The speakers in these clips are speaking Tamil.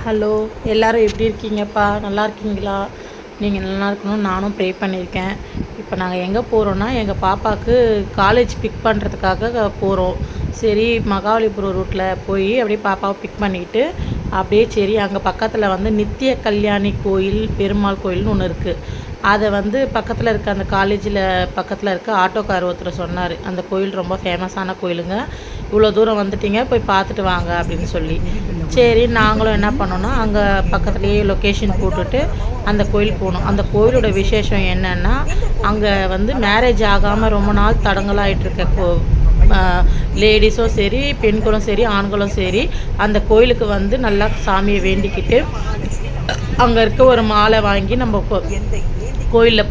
ஹலோ, எல்லோரும் எப்படி இருக்கீங்கப்பா? நல்லா இருக்கீங்களா? நீங்கள் நல்லா இருக்கணும்னு நானும் ப்ரே பண்ணியிருக்கேன். இப்போ நாங்கள் எங்கே போகிறோன்னா, எங்கள் பாப்பாவுக்கு காலேஜ் பிக் பண்ணுறதுக்காக போகிறோம். சரி, மகாபலிபுரம் ரூட்டில் போய் அப்படியே பாப்பாவை பிக் பண்ணிக்கிட்டு அப்படியே சரி அங்கே பக்கத்தில் வந்து நித்திய கல்யாணி கோயில், பெருமாள் கோயில்னு ஒன்று இருக்குது. அதை வந்து பக்கத்தில் இருக்க அந்த காலேஜில் பக்கத்தில் இருக்க ஆட்டோக்கார் ஒருத்தர் சொன்னார், அந்த கோயில் ரொம்ப ஃபேமஸான கோயிலுங்க, இவ்வளோ தூரம் வந்துட்டீங்க, போய் பார்த்துட்டு வாங்க அப்படின்னு சொல்லி. சரி, நாங்களும் என்ன பண்ணோன்னா அங்கே பக்கத்துலேயே லொக்கேஷன் போட்டுட்டு அந்த கோயில் போனோம். அந்த கோயிலோட விசேஷம் என்னென்னா, அங்கே வந்து மேரேஜ் ஆகாமல் ரொம்ப நாள் தடங்கலாகிட்ருக்க லேடிஸும் சரி, பெண்களும் சரி, ஆண்களும் சரி, அந்த கோயிலுக்கு வந்து நல்லா சாமியை வேண்டிக்கிட்டு அங்கே இருக்க ஒரு மாலை வாங்கி நம்ம கோயிலில்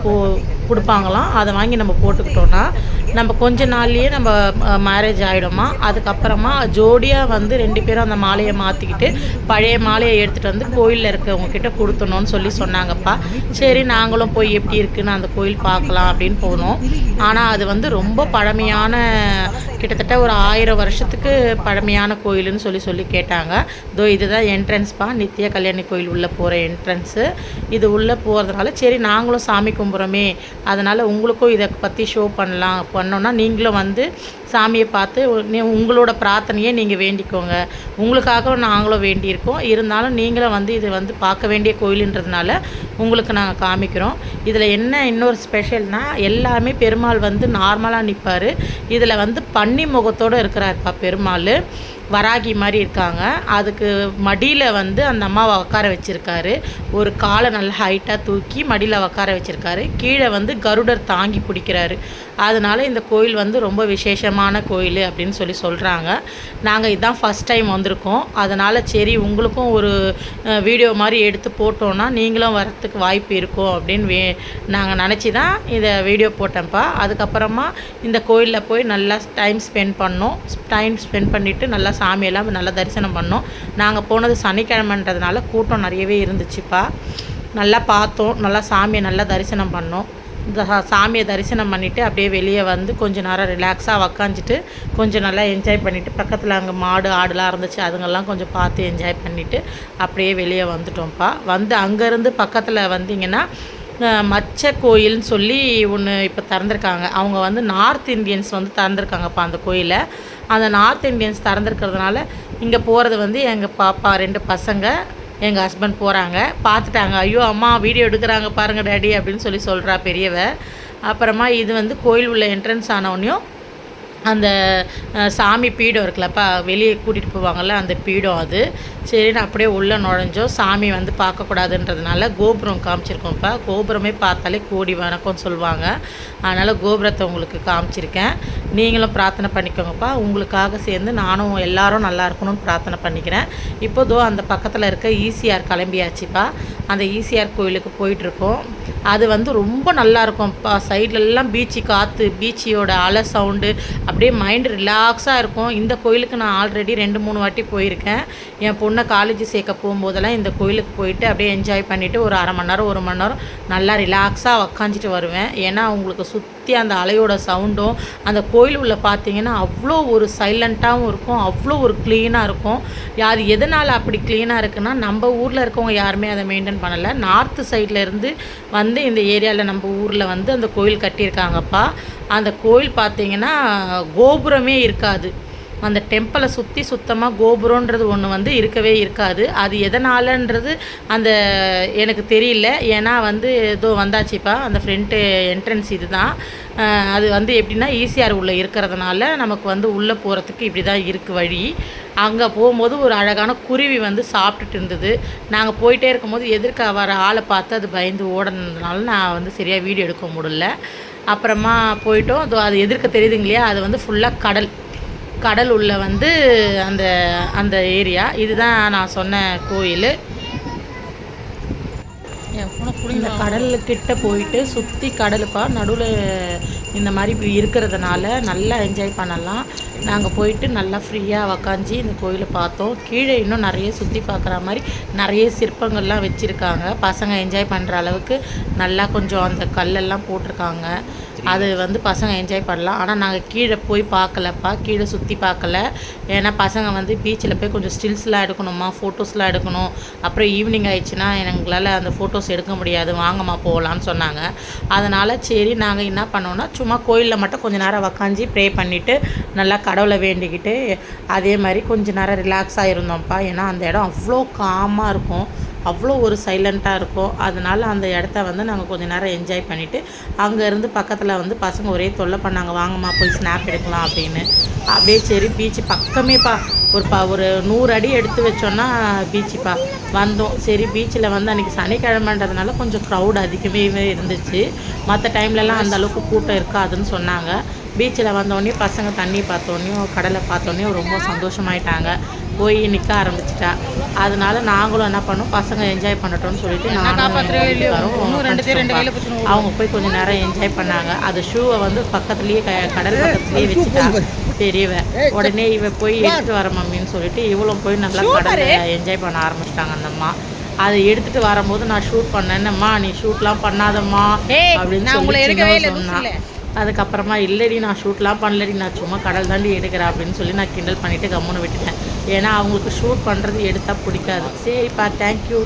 கொடுப்பாங்களாம். அதை வாங்கி நம்ம போட்டுக்கிட்டோன்னா நம்ம கொஞ்ச நாள்லேயே நம்ம மேரேஜ் ஆகிடுமா. அதுக்கப்புறமா ஜோடியாக வந்து 2 பேரும் அந்த மாலையை மாற்றிக்கிட்டு பழைய மாலையை எடுத்துகிட்டு வந்து கோயிலில் இருக்கவங்கக்கிட்ட கொடுத்தணும்னு சொன்னாங்கப்பா. சரி, நாங்களும் போய் எப்படி இருக்குன்னு அந்த கோயில் பார்க்கலாம் அப்படின்னு போனோம். ஆனால் அது வந்து ரொம்ப பழமையான, கிட்டத்தட்ட ஒரு 1000 வருஷத்துக்கு பழமையான கோயிலுன்னு சொல்லி கேட்டாங்க. இதுதான் என்ட்ரன்ஸ்ப்பா, நித்திய கல்யாணி கோயில் உள்ளே போகிற என்ட்ரன்ஸு. இது உள்ளே போகிறதுனால சரி நாங்களும் சாமி கும்பிட்றோமே, அதனால் உங்களுக்கும் இதை பற்றி ஷோ பண்ணோன்னா நீங்களும் வந்து சாமியை பார்த்து உங்களோட பிரார்த்தனையை நீங்கள் வேண்டிக்கோங்க. உங்களுக்காக நாங்களும் வேண்டியிருக்கோம், இருந்தாலும் நீங்களும் வந்து இது வந்து பார்க்க வேண்டிய கோயிலுன்றதுனால உங்களுக்கு நாங்கள் காமிக்கிறோம். இதில் என்ன இன்னொரு ஸ்பெஷல்னால், எல்லாமே பெருமாள் வந்து நார்மலாக நிற்பார். இதில் வந்து பன்னி முகத்தோடு இருக்கிறாருப்பா பெருமாள், வராகி மாதிரி இருக்காங்க. அதுக்கு மடியில் வந்து அந்த அம்மாவை உட்கார வச்சுருக்காரு. ஒரு காலை நல்லா ஹைட்டாக தூக்கி மடியில் உட்கார வச்சுருக்காரு. கீழே வந்து கருடர் தாங்கி பிடிக்கிறாரு. அதனால் இந்த கோயில் வந்து ரொம்ப விசேஷமான கோயில் அப்படின்னு சொல்கிறாங்க. நாங்கள் இதுதான் ஃபஸ்ட் டைம் வந்திருக்கோம். அதனால் சரி உங்களுக்கும் ஒரு வீடியோ மாதிரி எடுத்து போட்டோன்னா நீங்களும் வரத்துக்கு வாய்ப்பு இருக்கும் அப்படின்னு நாங்கள் நினச்சி தான் இதை வீடியோ போட்டேன்ப்பா. அதுக்கப்புறமா இந்த கோயிலில் போய் நல்லா டைம் ஸ்பெண்ட் பண்ணிவிட்டு நல்லா சாமியெல்லாம் நல்லா தரிசனம் பண்ணோம். நாங்கள் போனது சனிக்கிழமைன்றதுனால கூட்டம் நிறையவே இருந்துச்சுப்பா. நல்லா பார்த்தோம், நல்லா சாமியை நல்லா தரிசனம் பண்ணோம். இந்த சாமியை தரிசனம் பண்ணிவிட்டு அப்படியே வெளியே வந்து கொஞ்சம் நேரம் ரிலாக்ஸாக உக்காந்துட்டு கொஞ்சம் நல்லா என்ஜாய் பண்ணிவிட்டு, பக்கத்தில் அங்கே மாடு ஆடுலாம் இருந்துச்சு, அதுங்கெல்லாம் கொஞ்சம் பார்த்து என்ஜாய் பண்ணிவிட்டு அப்படியே வெளியே வந்துட்டோம்ப்பா. வந்து அங்கேருந்து பக்கத்தில் வந்திங்கன்னா மச்ச கோயில்னு சொல்லி ஒன்று இப்போ திறந்துருக்காங்க. அவங்க வந்து நார்த் இந்தியன்ஸ் வந்து திறந்துருக்காங்கப்பா அந்த கோயிலை. அந்த நார்த் இந்தியன்ஸ் திறந்துருக்கிறதுனால இங்கே போகிறது வந்து எங்கள் பாப்பா 2 பசங்க, எங்கள் ஹஸ்பண்ட் போகிறாங்க. பார்த்துட்டாங்க, ஐயோ அம்மா வீடியோ எடுக்கிறாங்க பாருங்கள் டேடி அப்படின்னு சொல்கிறா பெரியவ. அப்புறமா இது வந்து கோயில் உள்ள என்ட்ரன்ஸ் ஆனவுடனையும் அந்த சாமி பீடம் இருக்குல்லப்பா, வெளியே கூட்டிகிட்டு போவாங்கள்ல அந்த பீடம் அது. சரின்னு அப்படியே உள்ளே நுழைஞ்சோம். சாமி வந்து பார்க்கக்கூடாதுன்றதுனால கோபுரம் காமிச்சிருக்கோம்ப்பா. கோபுரமே பார்த்தாலே கோடி வணக்கம் சொல்லுவாங்க, அதனால் கோபுரத்தை உங்களுக்கு காமிச்சிருக்கேன். நீங்களும் பிரார்த்தனை பண்ணிக்கோங்கப்பா. உங்களுக்காக சேர்ந்து நானும் எல்லோரும் நல்லா இருக்கணும்னு பிரார்த்தனை பண்ணிக்கிறேன். இப்போதோ அந்த பக்கத்தில் இருக்க ஈசிஆர் கிளம்பியாச்சுப்பா. அந்த ஈசிஆர் கோயிலுக்கு போயிட்டுருக்கோம். அது வந்து ரொம்ப நல்லாயிருக்கும்ப்பா. சைட்லெல்லாம் பீச்சு காற்று, பீச்சியோட அலை சவுண்டு, அப்படியே மைண்டு ரிலாக்ஸாக இருக்கும். இந்த கோயிலுக்கு நான் ஆல்ரெடி 2-3 வாட்டி போயிருக்கேன். என் பொண்ணை காலேஜ் சேர்க்க போகும்போதெல்லாம் இந்த கோயிலுக்கு போயிட்டு அப்படியே என்ஜாய் பண்ணிவிட்டு ஒரு 1/2 மணி நேரம் 1 மணி நேரம் நல்லா ரிலாக்ஸாக உக்காந்துட்டு வருவேன். ஏன்னா உங்களுக்கு சுற்றி அந்த அலையோட சவுண்டும், அந்த கோயில் உள்ள பார்த்தீங்கன்னா அவ்வளோ ஒரு சைலண்ட்டாகவும் இருக்கும், அவ்வளோ ஒரு க்ளீனாக இருக்கும். அது எதனால் அப்படி க்ளீனாக இருக்குன்னா, நம்ம ஊரில் இருக்கவங்க யாருமே அதை மெயின்டைன் பண்ணலை. நார்த்து சைடில் இருந்து வந்து இந்த ஏரியாவில் நம்ம ஊரில் வந்து அந்த கோயில் கட்டியிருக்காங்கப்பா. அந்த கோயில் பார்த்தீங்கன்னா கோபுரமே இருக்காது. அந்த டெம்பிளை சுற்றி சுத்தமாக கோபுரன்றது ஒன்று வந்து இருக்கவே இருக்காது. அது எதனாலன்றது அந்த எனக்கு தெரியல. ஏன்னா வந்து ஏதோ வந்தாச்சுப்பா, அந்த ஃப்ரண்ட்டு என்ட்ரன்ஸ் இது தான். அது வந்து எப்படின்னா ஈசிஆர் உள்ளே இருக்கிறதுனால நமக்கு வந்து உள்ளே போகிறதுக்கு இப்படி தான் இருக்குது வழி. அங்கே போகும்போது ஒரு அழகான குருவி வந்து சாப்பிட்டுட்டு இருந்தது. நாங்கள் போயிட்டே இருக்கும்போது எதிர்க்க வர ஆளை பார்த்து அது பயந்து ஓடுனதுனால நான் வந்து சரியாக வீடியோ எடுக்க முடியல. அப்புறமா போயிட்டோம். அது எதிர்க்க தெரியுதுங்க இல்லையா, அது வந்து ஃபுல்லாக கடல் உள்ள வந்து அந்த ஏரியா. இதுதான் நான் சொன்ன கோயில். இந்த கடலுக்கிட்ட போயிட்டு சுற்றி கடலுப்பா, நடுவில் இந்த மாதிரி இருக்கிறதுனால நல்லா என்ஜாய் பண்ணலாம். நாங்கள் போயிட்டு நல்லா ஃப்ரீயாக உக்காஞ்சி இந்த கோயிலை பார்த்தோம். கீழே இன்னும் நிறைய சுற்றி பார்க்குற மாதிரி நிறைய சிற்பங்கள்லாம் வச்சுருக்காங்க. பசங்க என்ஜாய் பண்ணுற அளவுக்கு நல்லா கொஞ்சம் அந்த கல்லெல்லாம் போட்டிருக்காங்க. அது வந்து பசங்க என்ஜாய் பண்ணலாம். ஆனால் நாங்கள் கீழே போய் பார்க்கலப்பா, கீழே சுற்றி பார்க்கல. ஏன்னா பசங்க வந்து பீச்சில் போய் கொஞ்சம் ஸ்டில்ஸ்லாம் எடுக்கணுமா, ஃபோட்டோஸ்லாம் எடுக்கணும். அப்புறம் ஈவினிங் ஆயிடுச்சுன்னா எங்களால் அந்த ஃபோட்டோஸ் எடுக்க முடியாது, வாங்கம்மா போகலான்னு சொன்னாங்க. அதனால் சரி நாங்கள் என்ன பண்ணோன்னா, சும்மா கோயிலில் மட்டும் கொஞ்சம் நேரம் உக்காஞ்சி ப்ரே பண்ணிவிட்டு நல்லா கடவுளை வேண்டிக்கிட்டு அதே மாதிரி கொஞ்சம் நேரம் ரிலாக்ஸாக இருந்தோம்ப்பா. ஏன்னா அந்த இடம் அவ்வளோ காமாக இருக்கும், அவ்வளோ ஒரு சைலண்ட்டாக இருக்கும். அதனால் அந்த இடத்த வந்து நாங்கள் கொஞ்சம் நேரம் என்ஜாய் பண்ணிவிட்டு அங்கேருந்து பக்கத்தில் வந்து பசங்க ஒரே தொல்லை பண்ணாங்க, வாங்கம்மா போய் ஸ்னாப் எடுக்கலாம் அப்படின்னு. அப்படியே சரி பீச்சு பக்கமேப்பா, ஒரு 100 அடி எடுத்து வச்சோன்னா பீச்சுப்பா வந்தோம். சரி பீச்சில் வந்து அன்றைக்கி சனிக்கிழமைன்றதுனால கொஞ்சம் க்ரௌட் அதிகமே இருந்துச்சு. மற்ற டைம்லலாம் அந்தளவுக்கு கூட்டம் இருக்காதுன்னு சொன்னாங்க. பீச்சில் வந்தோடனே பசங்க தண்ணி பார்த்தோன்னேயும் கடலை பார்த்தோன்னே ரொம்ப சந்தோஷமாயிட்டாங்க, போய் நிற்க ஆரம்பிச்சிட்டா. அதனால நாங்களும் என்ன பண்ணோம், பசங்க என்ஜாய் பண்ணட்டோம்னு சொல்லிட்டு அவங்க போய் கொஞ்சம் நேரம் என்ஜாய் பண்ணாங்க. அது ஷூவை வந்து பக்கத்துலேயே கடல் பக்கத்துலேயே வச்சுட்டா பெரியவ. உடனே இவ போய் எடுத்துகிட்டு வர மம்மின்னு சொல்லிட்டு இவளும் போய் நல்லா கடலை என்ஜாய் பண்ண ஆரம்பிச்சிட்டாங்க அந்த அம்மா. அதை எடுத்துகிட்டு வரும்போது நான் ஷூட் பண்ணேன்னம்மா, நீ ஷூட்லாம் பண்ணாதம்மா அப்படின்னு சொல்லி சொன்னான். அதுக்கப்புறமா இல்லடி நான் ஷூட்லாம் பண்ணலடி, நான் சும்மா கடல் தாண்டி எடுக்கிறேன் அப்படின்னு சொல்லி நான் கிண்டல் பண்ணிவிட்டு கம்முன்னு விட்டுட்டேன். ஏன்னா அவங்களுக்கு ஷூட் பண்ணுறது எடுத்தால் பிடிக்காது. சரிப்பா, தேங்க்யூ.